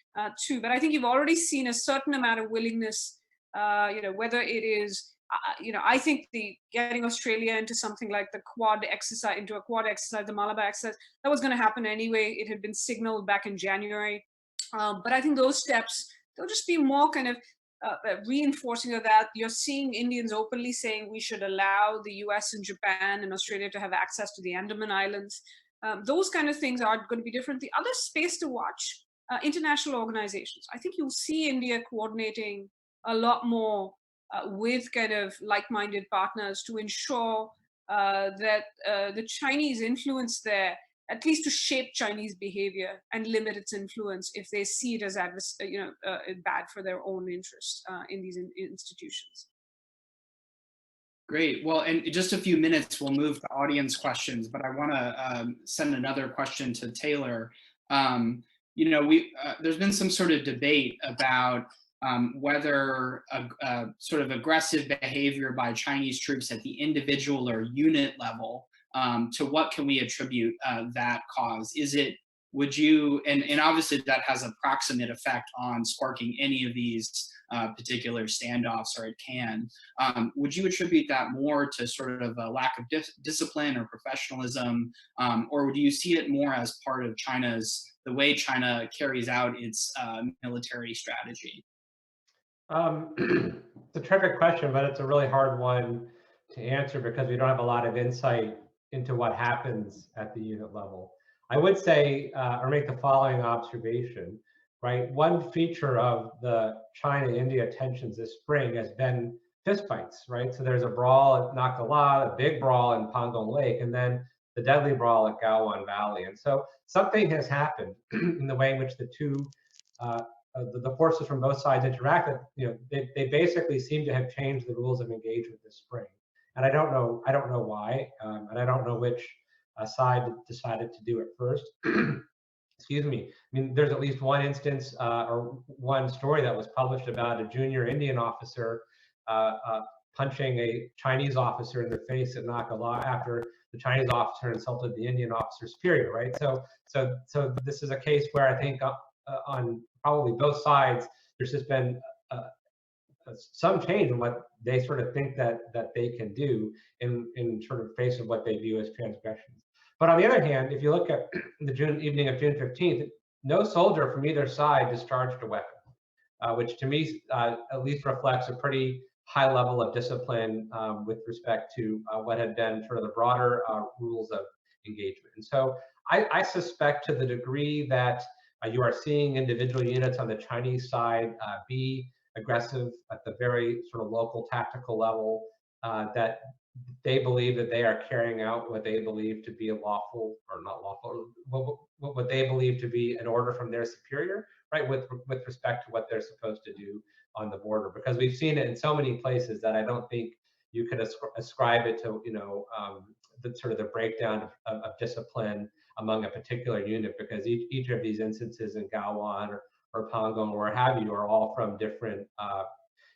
too. But I think you've already seen a certain amount of willingness, whether it is, I think getting Australia into something like the Quad exercise, the Malabar exercise, that was going to happen anyway. It had been signaled back in January. But I think those steps, they'll just be more kind of reinforcing of that. You're seeing Indians openly saying we should allow the US and Japan and Australia to have access to the Andaman Islands. Those kind of things are going to be different. The other space to watch, international organizations. I think you'll see India coordinating a lot more with kind of like-minded partners to ensure that the Chinese influence there, at least to shape Chinese behavior and limit its influence if they see it as bad for their own interests in these institutions.
Great. Well, in just a few minutes, we'll move to audience questions, but I want to send another question to Taylor. There's been some sort of debate about whether sort of aggressive behavior by Chinese troops at the individual or unit level, to what can we attribute that cause? Would you, and obviously that has a proximate effect on sparking any of these particular standoffs, or it can. Would you attribute that more to sort of a lack of discipline or professionalism, or do you see it more as part of the way China carries out its military strategy?
It's a terrific question, but it's a really hard one to answer because we don't have a lot of insight into what happens at the unit level. I would say, or make the following observation, right? One feature of the China-India tensions this spring has been fistfights, right? So there's a brawl at Nakala, a big brawl in Pangong Lake, and then the deadly brawl at Gaowan Valley. And so something has happened in the way in which the two, the forces from both sides interacted. They basically seem to have changed the rules of engagement this spring. And I don't know why, and I don't know which side decided to do it first. Excuse me. I mean, there's at least one instance or one story that was published about a junior Indian officer punching a Chinese officer in the face at Nakala after the Chinese officer insulted the Indian officer's superior, right? So this is a case where I think on probably both sides, there's just been some change in what they sort of think that they can do in sort of face of what they view as transgressions. But on the other hand, if you look at the evening of June 15th, no soldier from either side discharged a weapon, which to me at least reflects a pretty high level of discipline with respect to what had been sort of the broader rules of engagement. And so I suspect, to the degree that you are seeing individual units on the Chinese side be aggressive at the very sort of local tactical level, that they believe that they are carrying out what they believe to be a lawful, or not lawful, what they believe to be an order from their superior, right, with respect to what they're supposed to do on the border. Because we've seen it in so many places that I don't think you could ascribe it to, the sort of the breakdown of discipline among a particular unit, because each of these instances in Gaowan or Pangong or have you are all from different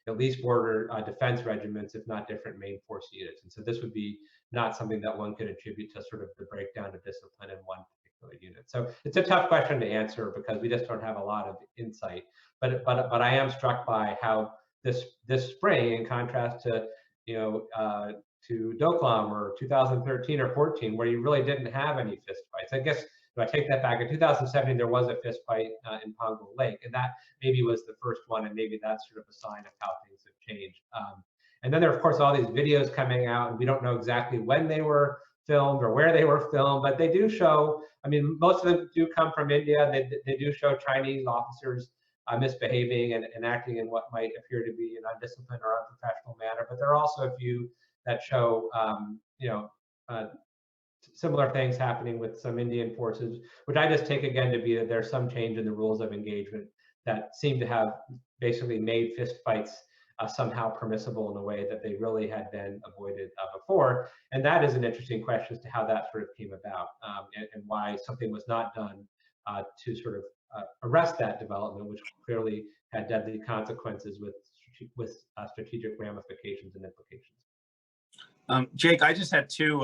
at least border defense regiments, if not different main force units. And so this would be not something that one could attribute to sort of the breakdown of discipline in one particular unit. So it's a tough question to answer because we just don't have a lot of insight. But I am struck by how this spring, in contrast to to Doklam or 2013 or 14, where you really didn't have any fistfights. I guess if I take that back, in 2017 there was a fistfight in Pongo Lake, and that maybe was the first one, and maybe that's sort of a sign of how things have changed. And then there are, of course, all these videos coming out, and we don't know exactly when they were filmed or where they were filmed, but they do show, I mean, most of them do come from India. They do show Chinese officers misbehaving and acting in what might appear to be an undisciplined or unprofessional manner. But there are also a few that show, similar things happening with some Indian forces, which I just take again to be that there's some change in the rules of engagement that seem to have basically made fistfights somehow permissible in a way that they really had been avoided before. And that is an interesting question as to how that sort of came about, and why something was not done to sort of arrest that development, which clearly had deadly consequences with strategic ramifications and implications.
Jake, I just had two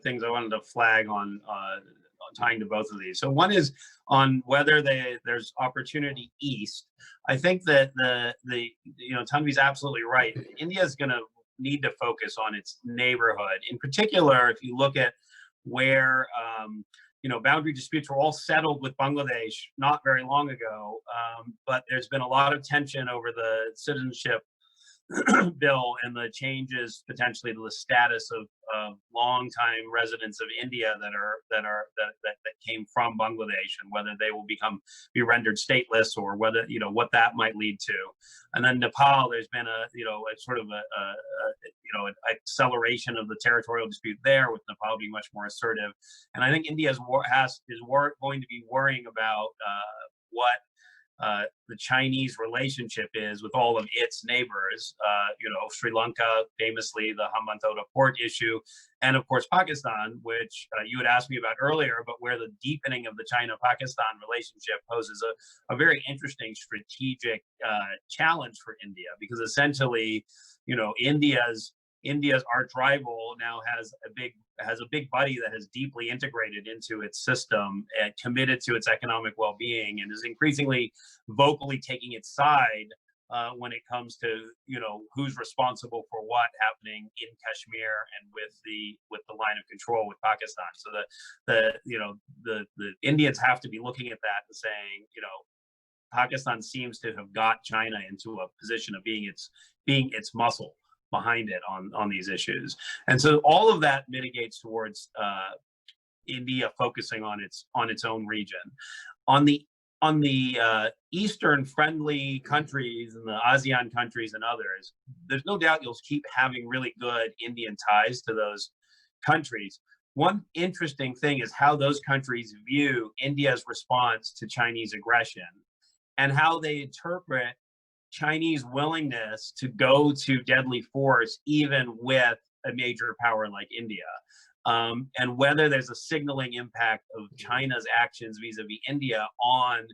things I wanted to flag on tying to both of these. So one is on whether there's opportunity east. I think that Tanvi's absolutely right. India is going to need to focus on its neighborhood. In particular, if you look at where boundary disputes were all settled with Bangladesh not very long ago, but there's been a lot of tension over the citizenship bill and the changes potentially to the status of longtime residents of India that came from Bangladesh, and whether they will be rendered stateless, or whether what that might lead to. And then Nepal, there's been a sort of an acceleration of the territorial dispute there, with Nepal being much more assertive. And I think India is going to be worrying about what the Chinese relationship is with all of its neighbors, Sri Lanka, famously the Hambantota port issue, and of course Pakistan, which you had asked me about earlier, but where the deepening of the China-Pakistan relationship poses a very interesting strategic challenge for India, because essentially, India's arch rival now has a big buddy that has deeply integrated into its system and committed to its economic well-being, and is increasingly vocally taking its side when it comes to who's responsible for what happening in Kashmir and with the line of control with Pakistan. So the Indians have to be looking at that and saying, Pakistan seems to have got China into a position of being its muscle behind it on these issues. And so all of that mitigates towards India focusing on its own region. On the Eastern friendly countries and the ASEAN countries and others, there's no doubt you'll keep having really good Indian ties to those countries. One interesting thing is how those countries view India's response to Chinese aggression, and how they interpret Chinese willingness to go to deadly force even with a major power like India, and whether there's a signaling impact of China's actions vis-a-vis India on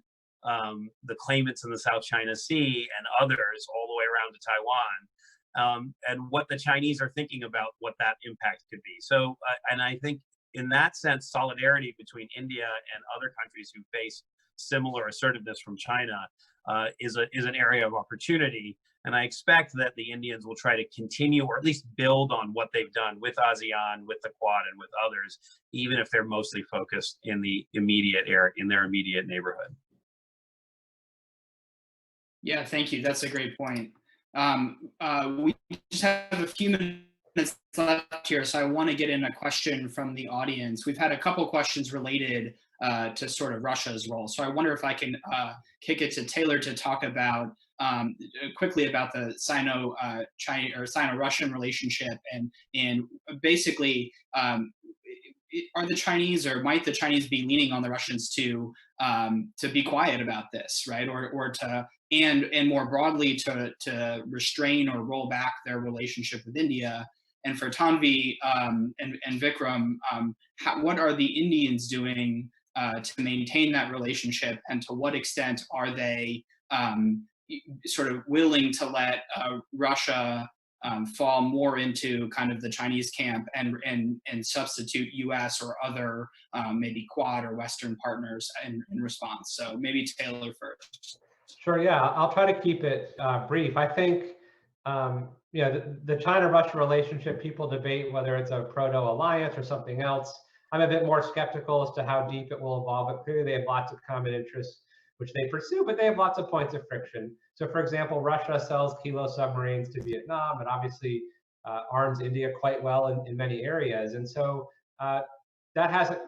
the claimants in the South China Sea and others all the way around to Taiwan, and what the Chinese are thinking about what that impact could be. So, and I think in that sense, solidarity between India and other countries who face similar assertiveness from China is an area of opportunity. And I expect that the Indians will try to continue, or at least build on what they've done with ASEAN, with the Quad, and with others, even if they're mostly focused in the immediate area, in their immediate neighborhood.
Yeah, thank you. That's a great point. We just have a few minutes left here, so I want to get in a question from the audience. We've had a couple questions related to sort of Russia's role. So I wonder if I can kick it to Taylor to talk about quickly about the Sino-Russian relationship, and basically are the Chinese, or might the Chinese be leaning on the Russians to be quiet about this, right? Or to and more broadly to restrain or roll back their relationship with India. And for Tanvi and Vikram, what are the Indians doing to maintain that relationship, and to what extent are they sort of willing to let Russia fall more into kind of the Chinese camp and substitute US or other maybe Quad or Western partners in response? So maybe Taylor first.
Sure, yeah, I'll try to keep it brief. I think, the China-Russia relationship, people debate whether it's a proto-alliance or something else. I'm a bit more skeptical as to how deep it will evolve, but clearly they have lots of common interests which they pursue, but they have lots of points of friction. So for example, Russia sells kilo submarines to Vietnam and obviously arms India quite well in many areas. And so that hasn't,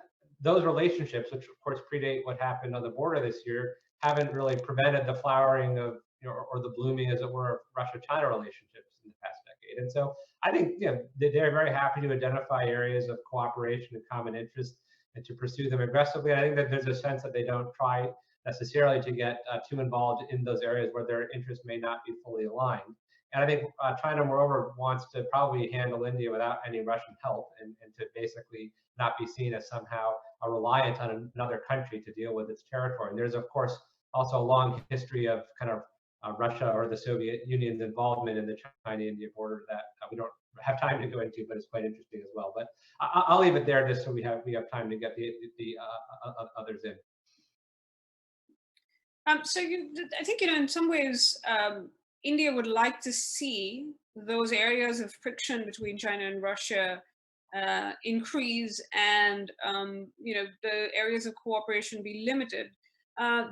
those relationships, which of course predate what happened on the border this year, haven't really prevented the flowering of, or the blooming, as it were, of Russia-China relationships in the past decade. And so I think, they're very happy to identify areas of cooperation and common interest and to pursue them aggressively. And I think that there's a sense that they don't try necessarily to get too involved in those areas where their interests may not be fully aligned. And I think China, moreover, wants to probably handle India without any Russian help and to basically not be seen as somehow a reliant on another country to deal with its territory. And there's, of course, also a long history of kind of Russia or the Soviet Union's involvement in the China-India border that we don't have time to go into, but it's quite interesting as well. But I'll leave it there just so we have time to get the others in.
So I think, in some ways, India would like to see those areas of friction between China and Russia increase and, the areas of cooperation be limited.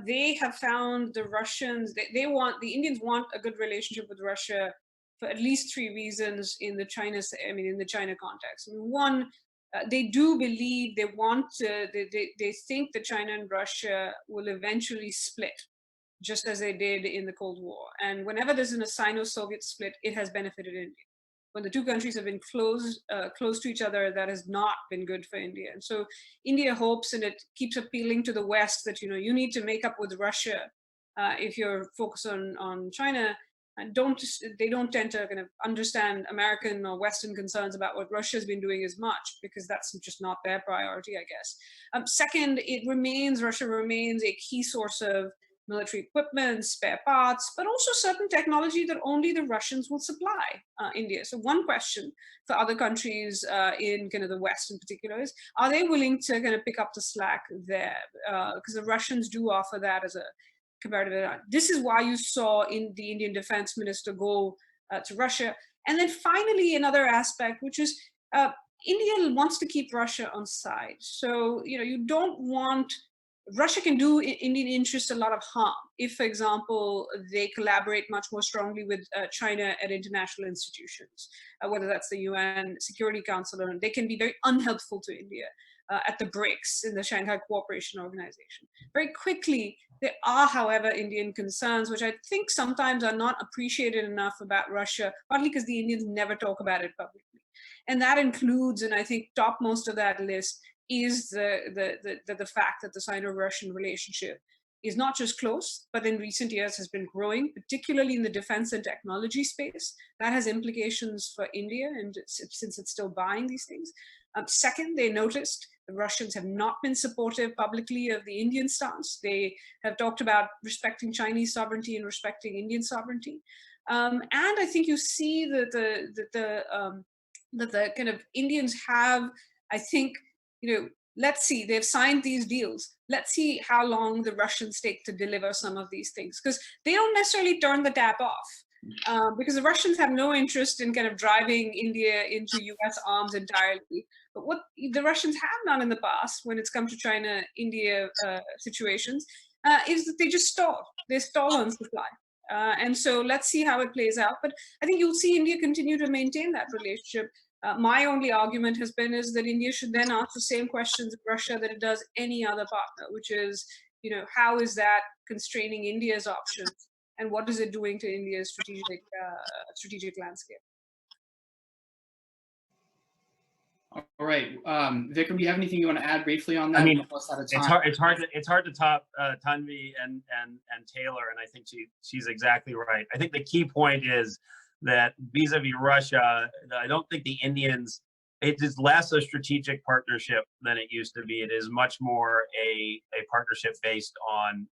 They have found the Russians, the Indians want a good relationship with Russia for at least 3 reasons in the China context. I mean, one, they do believe they think that China and Russia will eventually split, just as they did in the Cold War. And whenever there's a Sino-Soviet split, it has benefited India. When the two countries have been close to each other, that has not been good for India. And so India hopes, and it keeps appealing to the West, that you need to make up with Russia if you're focused on China. And they don't tend to kind of understand American or Western concerns about what Russia's been doing as much, because that's just not their priority, I guess. Second, Russia remains a key source of military equipment, spare parts, but also certain technology that only the Russians will supply India. So one question for other countries in kind of the West in particular is, are they willing to kind of pick up the slack there? Because the Russians do offer that as a comparative advantage. This is why you saw the Indian defense minister go to Russia. And then finally, another aspect, which is India wants to keep Russia on side. So, you don't want, Russia can do Indian interests a lot of harm if, for example, they collaborate much more strongly with China at international institutions, whether that's the UN Security Council, or they can be very unhelpful to India at the BRICS, in the Shanghai Cooperation Organization. Very quickly, there are, however, Indian concerns, which I think sometimes are not appreciated enough about Russia, partly because the Indians never talk about it publicly. And that includes, and I think topmost of that list, is the fact that the Sino-Russian relationship is not just close, but in recent years has been growing, particularly in the defense and technology space. That has implications for India, and since it's still buying these things. Second, they noticed the Russians have not been supportive publicly of the Indian stance. They have talked about respecting Chinese sovereignty and respecting Indian sovereignty. And I think you see that the kind of Indians have, I think, let's see, they've signed these deals. Let's see how long the Russians take to deliver some of these things, because they don't necessarily turn the tap off, because the Russians have no interest in kind of driving India into US arms entirely. But what the Russians have done in the past, when it's come to China-India situations, is that they just stall. They stall on supply. And so let's see how it plays out. But I think you'll see India continue to maintain that relationship. My only argument has been is that India should then ask the same questions of Russia that it does any other partner, which is, how is that constraining India's options, and what is it doing to India's strategic landscape?
All right, Vikram, do you have anything you want to add briefly on that?
I mean, it's hard to top Tanvi and Taylor, and I think she's exactly right. I think the key point is that vis-a-vis Russia, I don't think the Indians, it is less a strategic partnership than it used to be. It is much more a partnership based on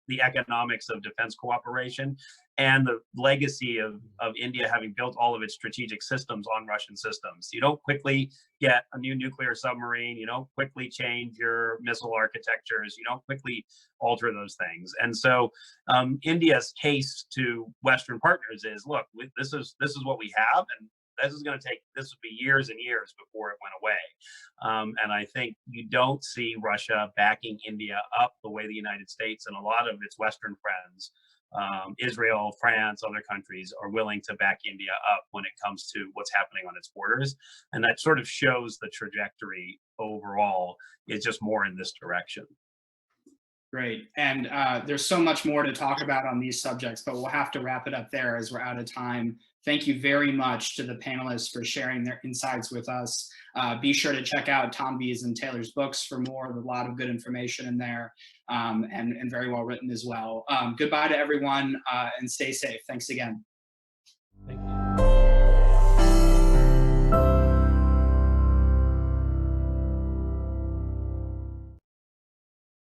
the economics of defense cooperation. and the legacy of India having built all of its strategic systems on Russian systems. You don't quickly get a new nuclear submarine. You don't quickly change your missile architectures. You don't quickly alter those things. And so India's case to Western partners is, look, this is what we have, and this will be years and years before it went away. And I think you don't see Russia backing India up the way the United States and a lot of its Western friends, Israel, France, other countries, are willing to back India up when it comes to what's happening on its borders. And that sort of shows the trajectory overall is just more in this direction.
Great. And there's so much more to talk about on these subjects, but we'll have to wrap it up there as we're out of time. Thank you very much to the panelists for sharing their insights with us. Be sure to check out Tom B's and Taylor's books for more. There's a lot of good information in there, and very well written as well. Goodbye to everyone, and stay safe. Thanks again.